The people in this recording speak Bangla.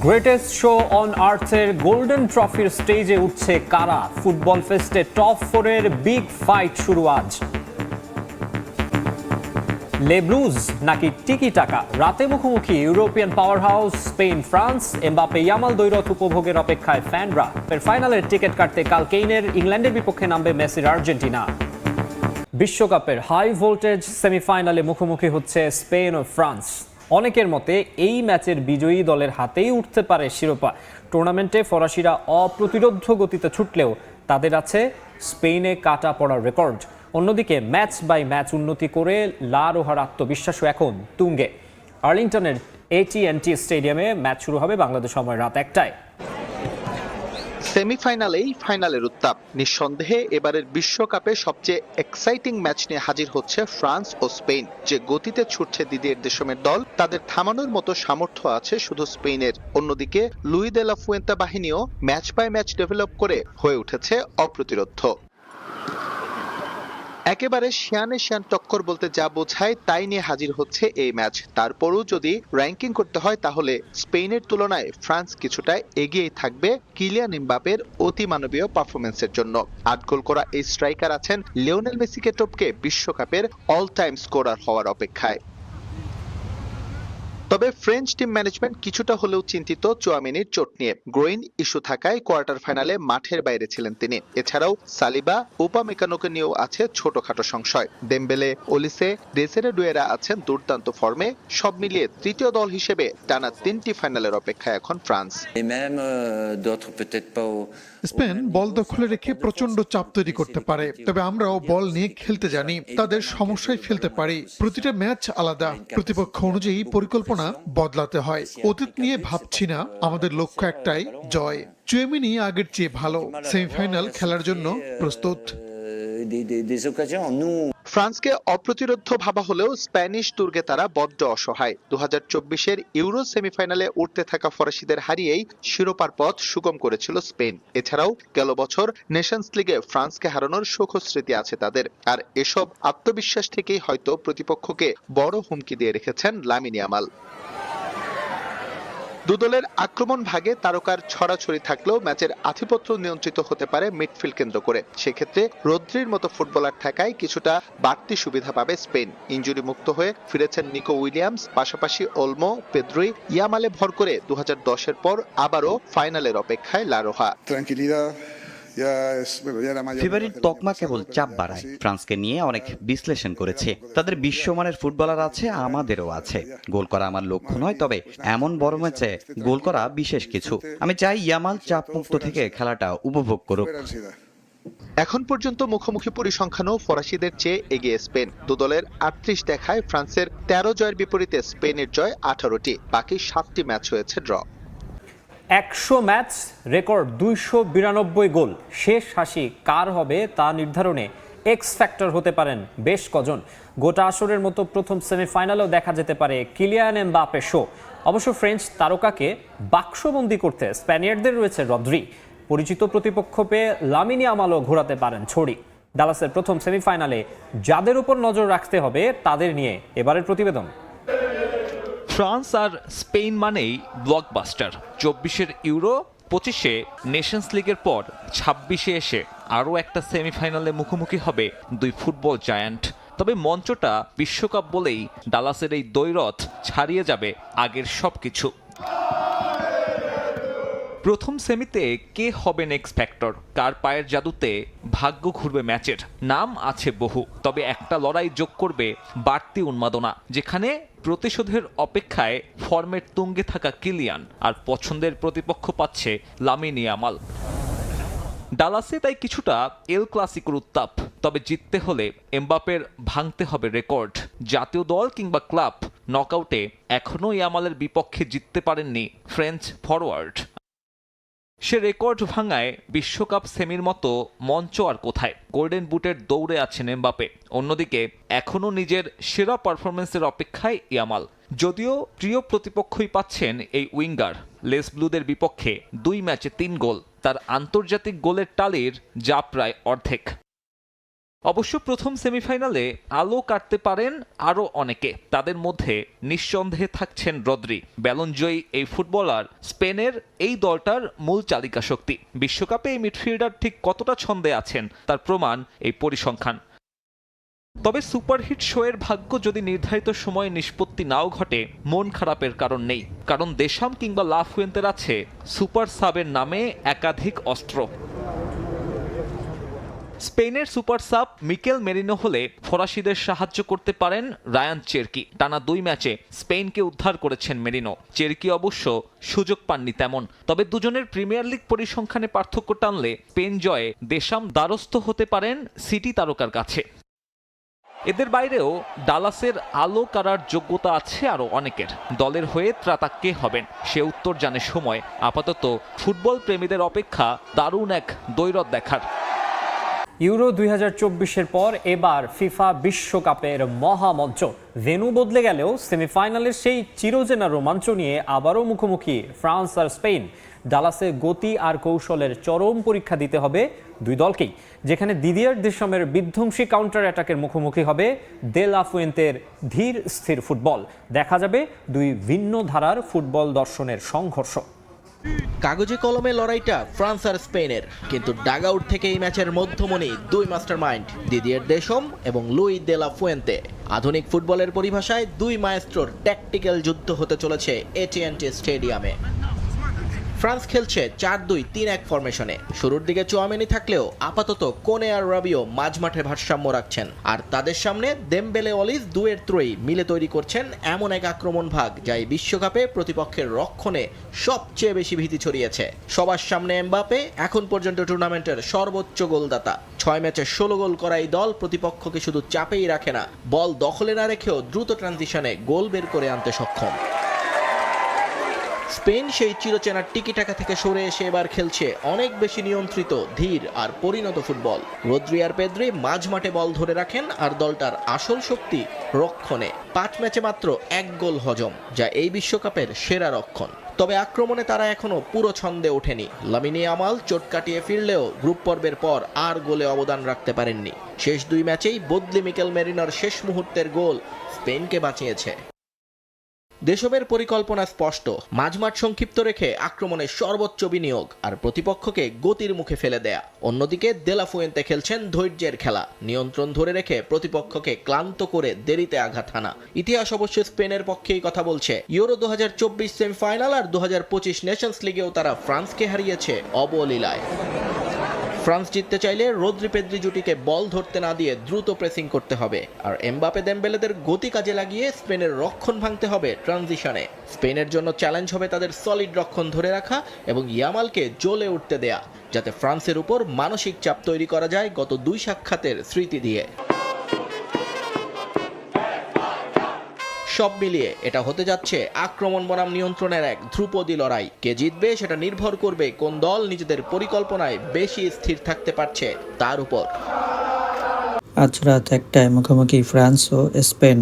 গ্রেটেস্ট শো অন আর্থের গোল্ডেন ট্রফির স্টেজে উঠছে কারা? ফুটবল ফেস্টে টপ ফোরের বিগ ফাইট শুরু আজ। লেব্রুজ নাকি টিকি টাকা? রাতে মুখোমুখি European powerhouse Spain France. Mbappe Yamal দ্বৈরথ উপভোগের অপেক্ষায় ফ্যানরা। ফাইনালের টিকিট কাটতে কাল কেইনের ইংল্যান্ডের বিপক্ষে নামবে মেসির আর্জেন্টিনা। বিশ্বকাপের হাই ভোল্টেজ সেমিফাইনালে মুখোমুখি হচ্ছে স্পেন ও ফ্রান্স। অনেকের মতে এই ম্যাচের বিজয়ী দলের হাতেই উঠতে পারে শিরোপা। টুর্নামেন্টে ফরাসিরা অপ্রতিরোধ্য গতিতে ছুটলেও তাদের আছে স্পেনে কাটা পড়ার রেকর্ড। অন্যদিকে ম্যাচ বাই ম্যাচ উন্নতি করে লা রোহার আত্মবিশ্বাসও এখন তুঙ্গে। আর্লিংটনের AT&T স্টেডিয়ামে ম্যাচ শুরু হবে বাংলাদেশ সময় রাত 1টায়। সেমিফাইনালেই ফাইনালের উত্তাপ। নিঃসন্দেহে এবারের বিশ্বকাপে সবচেয়ে এক্সাইটিং ম্যাচ নিয়ে হাজির হচ্ছে ফ্রান্স ও স্পেন। যে গতিতে ছুটছে দিদিয়ের দেশমের দল, তাদের থামানোর মতো সামর্থ্য আছে শুধু স্পেনের। অন্যদিকে লুই দে লা ফুয়েন্তা বাহিনীও ম্যাচ বাই ম্যাচ ডেভেলপ করে হয়ে উঠেছে অপ্রতিরোধ্য। একেবারে শিয়ানে শিয়ান টক্কর বলতে যা বোঝায় তাই নিয়ে হাজির হচ্ছে এই ম্যাচ। তারপরও যদি র্যাঙ্কিং করতে হয় তাহলে স্পেনের তুলনায় ফ্রান্স কিছুটা এগিয়েই থাকবে কিলিয়ান এমবাপের অতিমানবীয় পারফরমেন্সের জন্য। 8 গোল করা এই স্ট্রাইকার আছেন লিওনেল মেসিকে টপকে বিশ্বকাপের অল টাইম স্কোরার হওয়ার অপেক্ষায়। তবে ফ্রেঞ্চ টিম ম্যানেজমেন্ট কিছুটা হলেও চিন্তিত চুয়ামেনির চোট নিয়ে। গ্রোইন ইস্যু থাকায় কোয়ার্টার ফাইনালে মাঠের বাইরে ছিলেন তিনি। এছাড়াও সালিবা, উপামেকানোকে নিয়েও আছে ছোটখাটো সংশয়। দেমবেলে, ওলিসে, ডেসেরে ডুয়েরা আছেন দুর্দান্ত ফর্মে। সব মিলিয়ে তৃতীয় দল হিসেবে টানা 3টি ফাইনালের অপেক্ষায় এখন ফ্রান্স। স্পেন বল দখলে রেখে প্রচন্ড চাপ তৈরি করতে পারে, তবে আমরাও বল নিয়ে খেলতে জানি, তাদের সমস্যায় ফেলতে পারি। প্রতিটা ম্যাচ আলাদা, প্রতিপক্ষ অনুযায়ী পরিকল্পনা বদলাতে হয়। অতীত নিয়ে ভাবছি না, আমাদের লক্ষ্য একটাই, জয়। চুয়েমিনি আগের চেয়ে ভালো, সেমিফাইনাল খেলার জন্য প্রস্তুত। ফ্রান্সকে অপ্রতিরোধ্য ভাবা হলেও স্প্যানিশ দুর্গে তারা বড্ড অসহায়। 2024-এর ইউরো সেমিফাইনালে উঠতে থাকা ফরাসিদের হারিয়েই শিরোপার পথ সুগম করেছিল স্পেন। এছাড়াও গেল বছর নেশনস লিগে ফ্রান্সকে হারানোর সুখদ স্মৃতি আছে তাদের। আর এসব আত্মবিশ্বাস থেকেই হয়তো প্রতিপক্ষকে বড় হুমকি দিয়ে রেখেছেন লামিন ইয়ামাল। দুদলের আক্রমণ ভাগে তারকার ছড়াছড়ি থাকলেও ম্যাচের আধিপত্য নিয়ন্ত্রিত হতে পারে মিডফিল্ড কেন্দ্র করে। সেক্ষেত্রে রদ্রির মতো ফুটবলার থাকায় কিছুটা বাড়তি সুবিধা পাবে স্পেন। ইনজুরি মুক্ত হয়ে ফিরেছেন নিকো উইলিয়ামস, পাশাপাশি ওলমো, পেদ্রুই। ইয়ামালে ভর করে 2010-এর পর আবারও ফাইনালের অপেক্ষায় লা রোহা। ফেভারিট তকমা কেবল চাপ বাড়ায়। ফ্রান্সকে নিয়ে অনেক বিশ্লেষণ করেছে, তাদের বিশ্বমানের ফুটবলার আছে, আমাদেরও আছে। গোল করা আমার লক্ষ্য নয়, তবে এমন বড় ম্যাচে গোল করা বিশেষ কিছু। আমি চাই ইয়ামাল চাপ মুক্ত থেকে খেলাটা উপভোগ করুক। এখন পর্যন্ত মুখোমুখি পরিসংখ্যানও ফরাসিদের চেয়ে এগিয়ে স্পেন। দুদলের 38 দেখায় ফ্রান্সের 13 জয়ের বিপরীতে স্পেনের জয় 18টি। বাকি 7টি ম্যাচ হয়েছে ড্র। 100 ম্যাচ রেকর্ড 292 গোল। শেষ হাসি কার হবে তা নির্ধারণে এক্স ফ্যাক্টর হতে পারেন বেশ কজন। গোটা আসরের মতো প্রথম সেমিফাইনালেও দেখা যেতে পারে কিলিয়ান এমবাপে শো। অবশ্য ফ্রেঞ্চ তারকাকে বাক্সবন্দি করতে স্প্যানিয়ার্ডদের রয়েছে রদ্রি। পরিচিত প্রতিপক্ষ পেয়ে লামিন ইয়ামালও ঘোরাতে পারেন ছড়ি। ডালাসের প্রথম সেমিফাইনালে যাদের উপর নজর রাখতে হবে তাদের নিয়ে এবারের প্রতিবেদন। ফ্রান্স আর স্পেন মানেই ব্লকবাস্টার। 24-এর ইউরো, 25-এ নেশনস লিগের পর 26-এ এসে আরও একটা সেমিফাইনালে মুখোমুখি হবে দুই ফুটবল জায়ান্ট। তবে মঞ্চটা বিশ্বকাপ বলেই ডালাসের এই দ্বৈরথ ছাড়িয়ে যাবে আগের সবকিছু। প্রথম সেমিতে কে হবে নেক্সট ফ্যাক্টর? কার পায়ের জাদুতে ভাগ্য ঘুরবে ম্যাচের? নাম আছে বহু, তবে একটা লড়াই যোগ করবে বাড়তি উন্মাদনা, যেখানে প্রতিশোধের অপেক্ষায় ফর্মের তুঙ্গে থাকা কিলিয়ান আর পছন্দের প্রতিপক্ষ পাচ্ছে লামিন ইয়ামাল। ডালাসে তাই কিছুটা এল ক্লাসিকোর উত্তাপ। তবে জিততে হলে এমবাপের ভাঙতে হবে রেকর্ড। জাতীয় দল কিংবা ক্লাব নকআউটে এখনও ইয়ামালের বিপক্ষে জিততে পারেননি ফ্রেঞ্চ ফরওয়ার্ড। সে রেকর্ড ভাঙায় বিশ্বকাপ সেমির মতো মঞ্চ আর কোথায়। গোল্ডেন বুটের দৌড়ে আছেন এমবাপে। অন্যদিকে এখনও নিজের সেরা পারফরমেন্সের অপেক্ষায় ইয়ামাল। যদিও প্রিয় প্রতিপক্ষই পাচ্ছেন এই উইঙ্গার। লেস ব্লুদের বিপক্ষে 2 ম্যাচে 3 গোল, তার আন্তর্জাতিক গোলের টালির যা প্রায় অর্ধেক। অবশ্য প্রথম সেমিফাইনালে আলো কাটতে পারেন আরও অনেকে। তাদের মধ্যে নিঃসন্দেহে থাকছেন রদ্রি। ব্যালনজয়ী এই ফুটবলার স্পেনের এই দলটার মূল চালিকা শক্তি। বিশ্বকাপে এই মিডফিল্ডার ঠিক কতটা ছন্দে আছেন তার প্রমাণ এই পরিসংখ্যান। তবে সুপারহিট শোয়ের ভাগ্য যদি নির্ধারিত সময়ে নিষ্পত্তি নাও ঘটে, মন খারাপের কারণ নেই। কারণ দেশাম কিংবা লা ফুয়েন্তের আছে সুপার সাবের নামে একাধিক অস্ত্র। স্পেনের সুপার সাব মিকেল মেরিনো হলে ফরাসিদের সাহায্য করতে পারেন রায়ান চেরকি। টানা 2 ম্যাচে স্পেনকে উদ্ধার করেছেন মেরিনো। চেরকি অবশ্য সুযোগ পাননি তেমন। তবে দুজনের প্রিমিয়ার লিগ পরিসংখ্যানে পার্থক্য টানলে স্পেন জয়ে দেশাম দ্বারস্থ হতে পারেন সিটি তারকার কাছে। এদের বাইরেও ডালাসের আলো কাড়ার যোগ্যতা আছে আরও অনেকের। দলের হয়ে ত্রাতা কে হবেন সে উত্তর জানে সময়। আপাতত ফুটবল প্রেমীদের অপেক্ষা দারুণ এক দ্বৈরথ দেখার। ইউরো 2024-এর পর এবার ফিফা বিশ্বকাপের মহামঞ্চ। ভেন্যু বদলে গেলেও সেমিফাইনালের সেই চিরচেনা রোমাঞ্চ নিয়ে আবারও মুখোমুখি ফ্রান্স আর স্পেন। ডালাসে গতি আর কৌশলের চরম পরীক্ষা দিতে হবে দুই দলকেই, যেখানে দিদিয়ার দেশমের বিধ্বংসী কাউন্টার অ্যাটাকের মুখোমুখি হবে দে লা ফুয়েন্তের ধীর স্থির ফুটবল। দেখা যাবে দুই ভিন্ন ধারার ফুটবল দর্শনের সংঘর্ষ। কাগজে কলমে লড়াইটা ফ্রান্স আর স্পেনের, কিন্তু ডাগআউট থেকে এই ম্যাচের মধ্যমণি দুই মাস্টারমাইন্ড দিদিয়ের দেশম এবং লুই দে লা ফুয়েন্তে। আধুনিক ফুটবলের পরিভাষায় দুই মায়েস্ট্রোর ট্যাকটিক্যাল যুদ্ধ হতে চলেছে এটিএনটি স্টেডিয়ামে। ফ্রান্স খেলছে 4-2-3-1 ফরমেশনে। শুরুর দিকে চুয়ামেনি থাকলেও আপাতত কোনে আর রাবিও মাঝমাঠে ভারসাম্য রাখছেন। আর তাদের সামনে দেমবেলে অলিস দুয়ের ত্রয়ী মিলে তৈরি করছেন এমন এক আক্রমণ ভাগ যা এই বিশ্বকাপে প্রতিপক্ষের রক্ষণে সবচেয়ে বেশি ভীতি ছড়িয়েছে। সবার সামনে এমবাপে এখন পর্যন্ত টুর্নামেন্টের সর্বোচ্চ গোলদাতা। 6 ম্যাচে 16 গোল করা এই দল প্রতিপক্ষকে শুধু চাপেই রাখে না, বল দখলে না রেখেও দ্রুত ট্রানজিশনে গোল বের করে আনতে সক্ষম। স্পেন সেই চিরচেনা টিকিটাকা থেকে সরে এসে এবার খেলছে অনেক বেশি নিয়ন্ত্রিত, ধীর আর পরিণত ফুটবল। রদ্রি আর পেদ্রি মাঝমাঠে বল ধরে রাখেন, আর দলটার আসল শক্তি রক্ষণে। 5 ম্যাচে মাত্র 1 গোল হজম, যা এই বিশ্বকাপের সেরা রক্ষণ। তবে আক্রমণে তারা এখনো পুরো ছন্দে ওঠেনি। লামিনে ইয়ামাল চোট কাটিয়ে ফিরলেও গ্রুপ পর্বের পর আর গোলে অবদান রাখতে পারেননি। শেষ 2 ম্যাচেই বদলি মিকেল মেরিনোর শেষ মুহূর্তের গোল স্পেনকে বাঁচিয়েছে। দেশমের পরিকল্পনা স্পষ্ট, মাঝমাঠ সংক্ষিপ্ত রেখে আক্রমণের সর্বোচ্চ বিনিয়োগ আর প্রতিপক্ষকে গতির মুখে ফেলে দেয়া। অন্যদিকে দে লা ফুয়েন্তে খেলছেন ধৈর্যের খেলা, নিয়ন্ত্রণ ধরে রেখে প্রতিপক্ষকে ক্লান্ত করে দেরিতে আঘাত হানা। ইতিহাস অবশ্য স্পেনের পক্ষেই কথা বলছে। ইউরো 2024 সেমিফাইনাল আর 2025 নেশনস লিগেও তারা ফ্রান্সকে হারিয়েছে অবলীলায়। ফ্রান্স জিততে চাইলে রদ্রি পেদ্রি জুটিকে বল ধরতে না দিয়ে দ্রুত প্রেসিং করতে হবে, আর এমবাপে দেমবেলেদের গতি কাজে লাগিয়ে স্পেনের রক্ষণ ভাঙতে হবে ট্রানজিশনে। স্পেনের জন্য চ্যালেঞ্জ হবে তাদের সলিড রক্ষণ ধরে রাখা এবং ইয়ামালকে জ্বলে উঠতে দেয়া, যাতে ফ্রান্সের উপর মানসিক চাপ তৈরি করা যায় গত 2 সাক্ষাতের স্মৃতি দিয়ে। সব মিলিয়ে এটা হতে যাচ্ছে আক্রমণ বনাম নিয়ন্ত্রণের এক ধ্রুপদী লড়াই। কে জিতবে সেটা নির্ভর করবে কোন দল নিজেদের পরিকল্পনায় বেশি স্থির থাকতে পারছে তার উপর। আজ রাত 1টায় মুখোমুখি ফ্রান্স ও স্পেন।